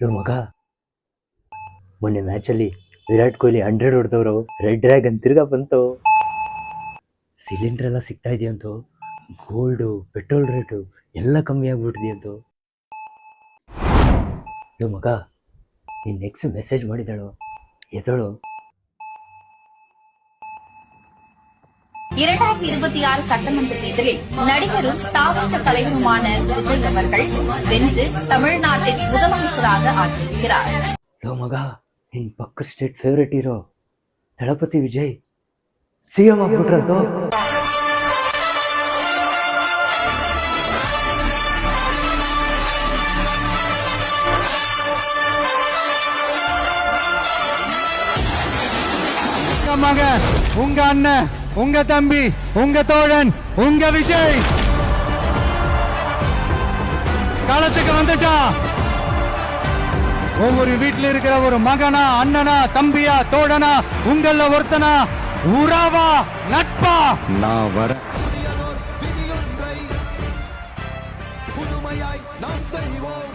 Low ಮಗ, ಮೊನ್ನೆ ಮ್ಯಾಚಲ್ಲಿ Virat Kohli 100 ಹೊಡೆದವರು. Red dragon ತಿರ್ಗಾ ಬಂತು. ಸಿಲಿಂಡರ್ ಎಲ್ಲ ಸಿಗ್ತಾ ಇದೆಯಂತೂ. ಗೋಲ್ಡು, ಪೆಟ್ರೋಲ್ ರೇಟು ಎಲ್ಲ ಕಮ್ಮಿ ಆಗ್ಬಿಟ್ಟಿದೆಯಂತು. ಲೋ ಮಗ, ನೀನು ನೆಕ್ಸ್ಟ್ ಮೆಸೇಜ್ ಮಾಡಿದಳು, ಎದಳು. 2026 சட்டமன்ற தேர்தலில் நடிகரும் தாவக தலைவருமான விஜய் அவர்கள் வென்று தமிழ்நாட்டின் முதலமைச்சராக ஆகியிருக்கிறார். ಲೋ ಮಗ, ನಿನ್ ಪಕ್ಕ state favourite hero Thalapathy Vijay CM ಆಗ್ಬಿಟ್ರಂತು. மக, உங்க அண்ணன், உங்க தம்பி, உங்க தோழன், உங்க விஜய் களத்துக்கு வந்துட்டா. ஒவ்வொரு வீட்டில் இருக்கிற ஒரு மகனா, அண்ணனா, தம்பியா, தோழனா, உங்கள ஒருத்தனா, உறவா, நட்பா நான் வர. புதுமையாய் நாம் செய்வோம்.